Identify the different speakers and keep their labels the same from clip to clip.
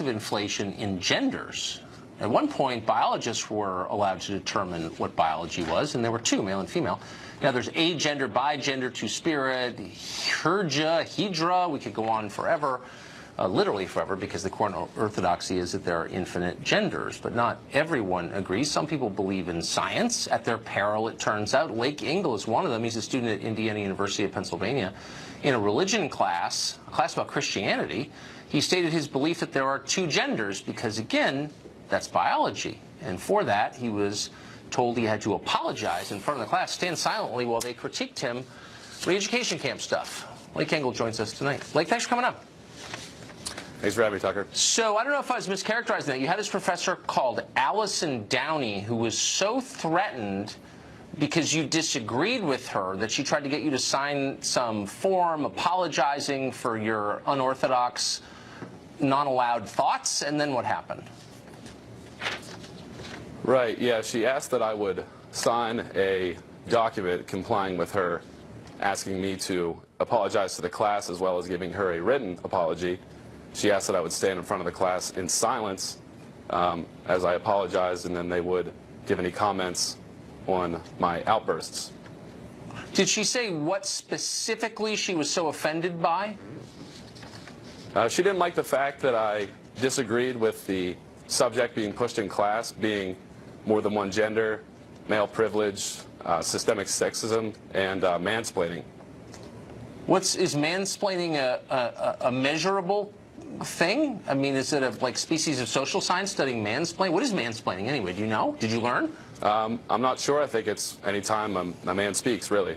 Speaker 1: of inflation in genders. At one point, biologists were allowed to determine what biology was, and there were two, male and female. Now there's agender, bigender, two-spirit, hydra. We could go on forever, literally forever, because the core orthodoxy is that there are infinite genders, but not everyone agrees. Some people believe in science at their peril, it turns out. Lake Engel is one of them. He's a student at Indiana University of Pennsylvania. In a religion class, a class about Christianity, he stated his belief that there are two genders because, again, that's biology. And for that, he was told he had to apologize in front of the class, stand silently while they critiqued him re-education camp stuff. Lake Engel joins us tonight. Lake, thanks for coming up.
Speaker 2: Thanks for having me, Tucker.
Speaker 1: So I don't know if I was mischaracterizing that. You had this professor called Allison Downey who was so threatened because you disagreed with her that she tried to get you to sign some form apologizing for your unorthodox, non-allowed thoughts, and then what happened?
Speaker 2: Right, yeah, she asked that I would sign a document complying with her asking me to apologize to the class as well as giving her a written apology. She asked that I would stand in front of the class in silence as I apologized, and then they would give any comments on my outbursts.
Speaker 1: Did she say what specifically she was so offended by?
Speaker 2: She didn't like the fact that I disagreed with the subject being pushed in class being more than one gender, male privilege, systemic sexism, and mansplaining.
Speaker 1: Is mansplaining a measurable thing? I mean, is it a like species of social science studying mansplaining? What is mansplaining anyway? Do you know? Did you learn?
Speaker 2: I'm not sure. I think it's any time a man speaks, really.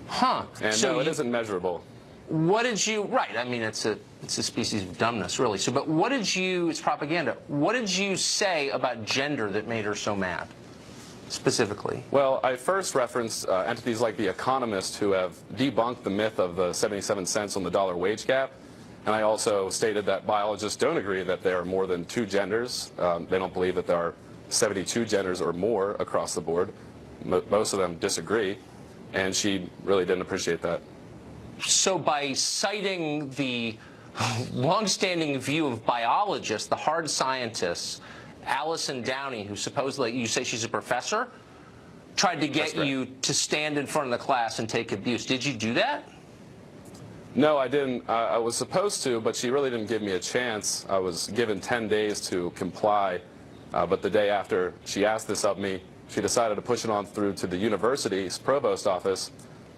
Speaker 1: Huh.
Speaker 2: And
Speaker 1: so
Speaker 2: no, it isn't measurable.
Speaker 1: What did you, right, I mean, it's a species of dumbness, really. So, but what did you, it's propaganda, what did you say about gender that made her so mad, specifically?
Speaker 2: Well, I first referenced entities like The Economist who have debunked the myth of the 77 cents on the dollar wage gap. And I also stated that biologists don't agree that there are more than two genders. They don't believe that there are 72 genders or more across the board. Most of them disagree, and she really didn't appreciate that.
Speaker 1: So by citing the long-standing view of biologists, the hard scientists, Allison Downey, who supposedly, you say she's a professor, tried to get you to stand in front of the class and take abuse. Did you do that?
Speaker 2: No, I didn't. I was supposed to, but she really didn't give me a chance. I was given 10 days to comply, but the day after she asked this of me, she decided to push it on through to the university's provost office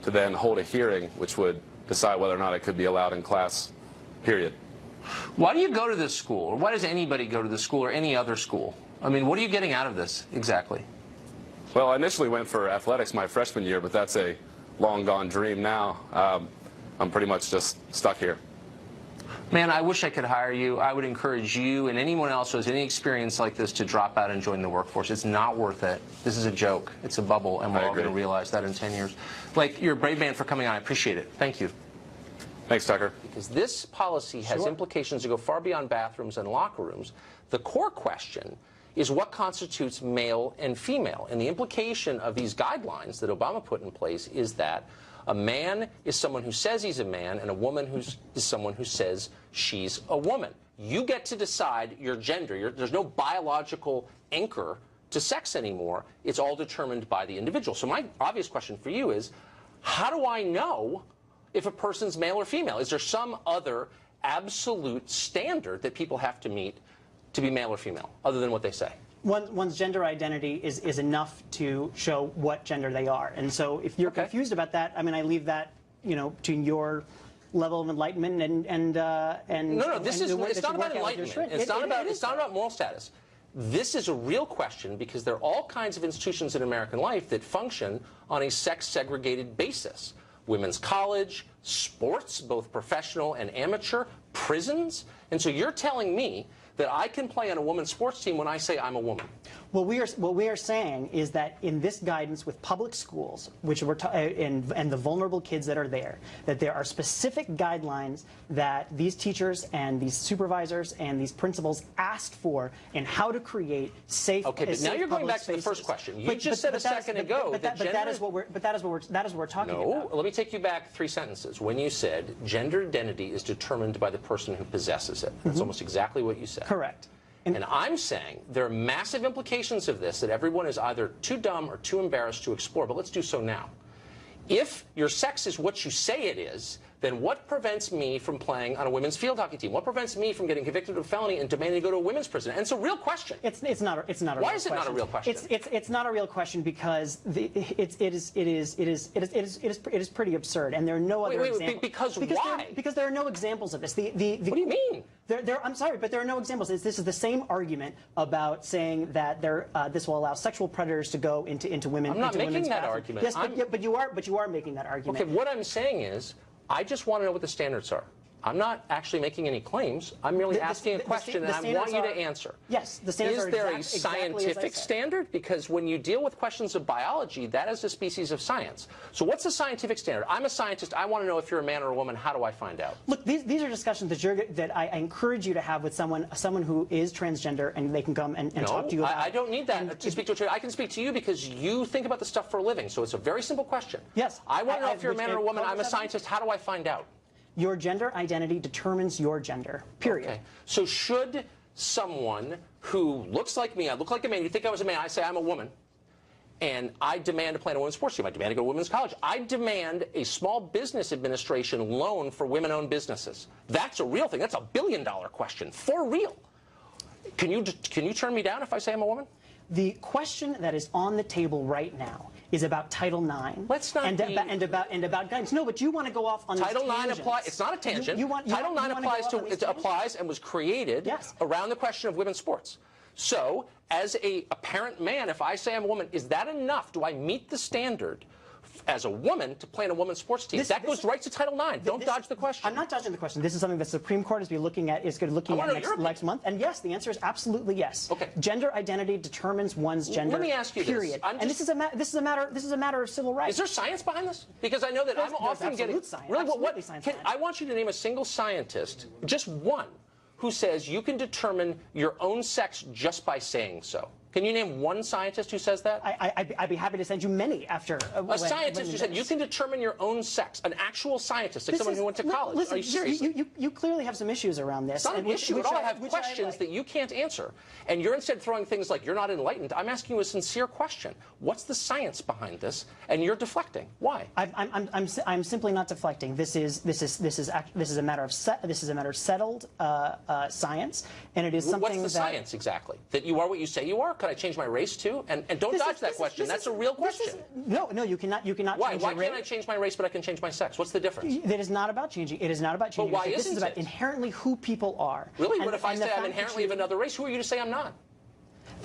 Speaker 2: to then hold a hearing, which would decide whether or not it could be allowed in class, period.
Speaker 1: Why do you go to this school? Or why does anybody go to this school or any other school? I mean, what are you getting out of this, exactly?
Speaker 2: Well, I initially went for athletics my freshman year, but that's a long-gone dream now. I'm pretty much just stuck here.
Speaker 1: Man, I wish I could hire you. I would encourage you and anyone else who has any experience like this to drop out and join the workforce. It's not worth it. This is a joke. It's a bubble, and we're all going to realize that in 10 years. Like, you're a brave man for coming on. I appreciate it. Thank you.
Speaker 2: Thanks, Tucker.
Speaker 1: Because this policy has implications that go far beyond bathrooms and locker rooms. The core question is what constitutes male and female. And the implication of these guidelines that Obama put in place is that a man is someone who says he's a man, and a woman is someone who says she's a woman. You get to decide your gender. There's no biological anchor to sex anymore. It's all determined by the individual. So my obvious question for you is, how do I know if a person's male or female? Is there some other absolute standard that people have to meet to be male or female, other than what they say?
Speaker 3: One's gender identity is enough to show what gender they are. And so if you're confused about that, I mean, I leave that, to your level of enlightenment
Speaker 1: No, it's not about enlightenment. It's not about moral status. This is a real question because there are all kinds of institutions in American life that function on a sex-segregated basis. Women's college, sports, both professional and amateur, prisons. And so you're telling me that I can play on a women's sports team when I say I'm a woman?
Speaker 3: What we are saying is that in this guidance with public schools, which we're and the vulnerable kids that are there, that there are specific guidelines that these teachers and these supervisors and these principals asked for in how to create safe.
Speaker 1: Okay, but now you're going back to the first question. You just said a second ago that
Speaker 3: that is what we're talking about.
Speaker 1: No, let me take you back 3 sentences. When you said gender identity is determined by the person who possesses it, that's almost exactly what you said.
Speaker 3: Correct.
Speaker 1: And I'm saying there are massive implications of this that everyone is either too dumb or too embarrassed to explore, but let's do so now. If your sex is what you say it is, then what prevents me from playing on a women's field hockey team? What prevents me from getting convicted of a felony and demanding to go to a women's prison? And it's a real question.
Speaker 3: It's not a real question.
Speaker 1: Why is it not a real question?
Speaker 3: It's not a real question because it is pretty absurd, and there are no other examples.
Speaker 1: Because why?
Speaker 3: Because there are no examples of this. What
Speaker 1: do you mean?
Speaker 3: I'm sorry, but there are no examples. This is the same argument about saying that this will allow sexual predators to go into women.
Speaker 1: I'm not making that argument.
Speaker 3: Yes, but you are making that argument.
Speaker 1: Okay, what I'm saying is, I just want to know what the standards are. I'm not actually making any claims. I'm merely asking a question, and I want you to answer.
Speaker 3: Yes, the standards are
Speaker 1: Is there a scientific standard? Because when you deal with questions of biology, that is a species of science. So what's the scientific standard? I'm a scientist. I want to know if you're a man or a woman. How do I find out?
Speaker 3: Look, these are discussions that I encourage you to have with someone who is transgender, and they can come and talk to you about.
Speaker 1: I don't need that to speak to a. I can speak to you because you think about this stuff for a living. So it's a very simple question.
Speaker 3: Yes.
Speaker 1: I want to know if you're a man or a woman. I'm a scientist. How do I find out?
Speaker 3: Your gender identity determines your gender, period.
Speaker 1: Okay. So should someone who looks like me, I look like a man, you think I was a man, I say I'm a woman, and I demand to play in a women's sports team, I demand to go to women's college, I demand a small business administration loan for women-owned businesses. That's a real thing. That's a billion-dollar question, for real. Can you turn me down if I say I'm a woman?
Speaker 3: The question that is on the table right now is about Title IX.
Speaker 1: Let's not
Speaker 3: and about guidance. No, but you want to go off on
Speaker 1: Title
Speaker 3: these
Speaker 1: IX applies. It's not a tangent. Title IX applies and was created around the question of women's sports. So, as a apparent man, if I say I'm a woman, is that enough? Do I meet the standard as a woman to play in a women's sports team? That goes right to Title IX. Don't dodge the question.
Speaker 3: I'm not dodging the question. This is something the Supreme Court is looking at next month. And yes, the answer is absolutely yes.
Speaker 1: Okay.
Speaker 3: Gender identity determines one's gender.
Speaker 1: Let me ask you
Speaker 3: period.
Speaker 1: this.
Speaker 3: And this is a matter of civil rights.
Speaker 1: Is there science behind this? Because I know that I'm often getting
Speaker 3: science.
Speaker 1: Really,
Speaker 3: Absolutely science.
Speaker 1: I want you to name a single scientist, just one, who says you can determine your own sex just by saying so. Can you name one scientist who says that?
Speaker 3: I'd be happy to send you many after.
Speaker 1: A scientist who said you can determine your own sex, an actual scientist, like someone who went to college.
Speaker 3: Listen,
Speaker 1: are you serious?
Speaker 3: You clearly have some issues around this.
Speaker 1: It's not an issue at all. I have questions that you can't answer. And you're instead throwing things like you're not enlightened. I'm asking you a sincere question. What's the science behind this? And you're deflecting. Why?
Speaker 3: I'm simply not deflecting. This is a matter of settled science, and it is something.
Speaker 1: What's the science exactly? That you are what you say you are? Could I change my race too? And don't dodge that question. That's a real question.
Speaker 3: No, you cannot.
Speaker 1: Why? Why can't I change my race, but I can change my sex? What's the difference?
Speaker 3: It is not about changing. It is not about changing.
Speaker 1: But why
Speaker 3: this is about inherently who people are.
Speaker 1: Really? What if I say I'm inherently of another race? Who are you to say I'm not?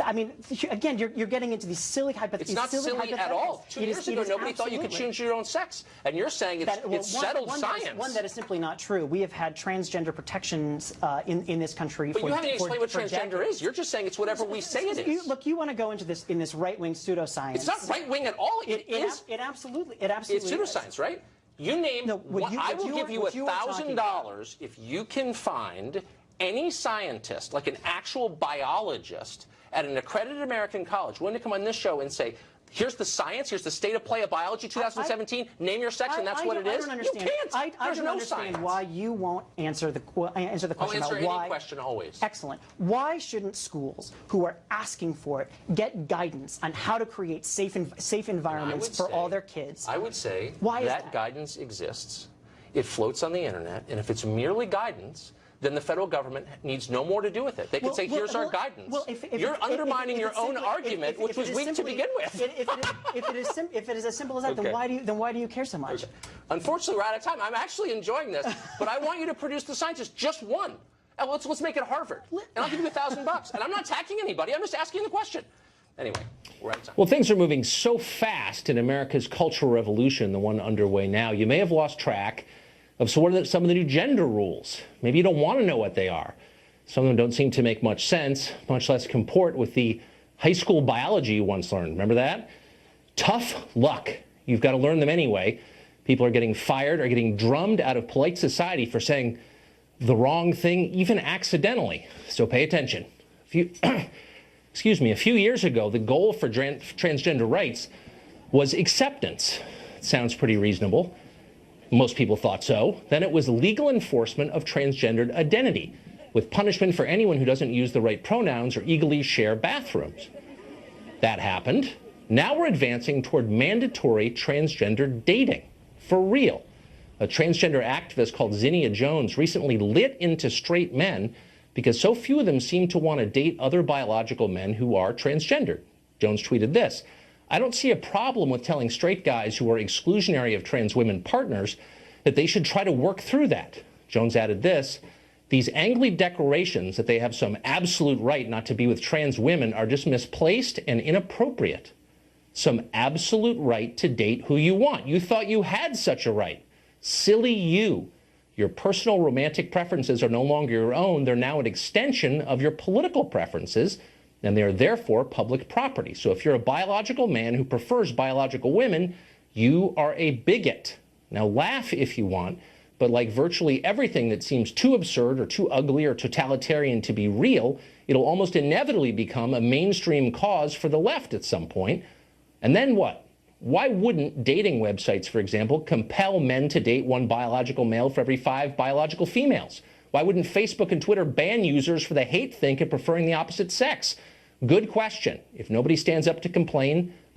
Speaker 3: I mean, again, you're getting into these silly hypotheticals.
Speaker 1: It's not silly at all. 2 years ago, nobody thought you could change your own sex. And you're saying it's settled science.
Speaker 3: One that is simply not true. We have had transgender protections in this country
Speaker 1: but you haven't explained what transgender is. You're just saying it's whatever we say it is.
Speaker 3: Look, you want to go into this in this right-wing pseudoscience.
Speaker 1: It's not right-wing at all. It is.
Speaker 3: It absolutely
Speaker 1: It's pseudoscience, right? You name. I will give you $1,000 if you can find any scientist, like an actual biologist, at an accredited American college willing to come on this show and say, here's the science, here's the state of play of biology 2017, name your sex, and that's what it is? You can't.
Speaker 3: I don't understand why you won't answer the question
Speaker 1: about why. I'll answer any question always.
Speaker 3: Excellent. Why shouldn't schools who are asking for it get guidance on how to create safe environments for all their kids?
Speaker 1: I would say that guidance exists. It floats on the internet, and if it's merely guidance, then the federal government needs no more to do with it. They could say, here's our guidance. You're undermining your own argument, which was weak to begin with.
Speaker 3: If it is as simple as that, then why do you care so much?
Speaker 1: Okay. Unfortunately, we're out of time. I'm actually enjoying this, but I want you to produce the scientist, just one. And let's make it Harvard, and I'll give you $1,000. And I'm not attacking anybody. I'm just asking the question. Anyway, we're out of time. Well, things are moving so fast in America's cultural revolution, the one underway now, you may have lost track of some of the new gender rules. Maybe you don't want to know what they are.
Speaker 4: Some of them don't seem to make much sense, much less comport with the high school biology you once learned. Remember that? Tough luck. You've got to learn them anyway. People are getting fired or getting drummed out of polite society for saying the wrong thing, even accidentally. So pay attention. Excuse me, a few years ago, the goal for transgender rights was acceptance. It sounds pretty reasonable. Most people thought so. Then it was legal enforcement of transgendered identity, with punishment for anyone who doesn't use the right pronouns or eagerly share bathrooms. That happened. Now we're advancing toward mandatory transgender dating. For real. A transgender activist called Zinnia Jones recently lit into straight men because so few of them seem to want to date other biological men who are transgendered. Jones tweeted this: "I don't see a problem with telling straight guys who are exclusionary of trans women partners that they should try to work through that." Jones added this: "These angly declarations that they have some absolute right not to be with trans women are just misplaced and inappropriate. Some absolute right to date who you want. You thought you had such a right. Silly you. Your personal romantic preferences are no longer your own. They're now an extension of your political preferences, and they are therefore public property. So if you're a biological man who prefers biological women, you are a bigot. Now laugh if you want, but like virtually everything that seems too absurd or too ugly or totalitarian to be real, it'll almost inevitably become a mainstream cause for the left at some point. And then what? Why wouldn't dating websites, for example, compel men to date one biological male for every 5 biological females? Why wouldn't Facebook and Twitter ban users for the hate think of preferring the opposite sex? Good question. If nobody stands up to complain,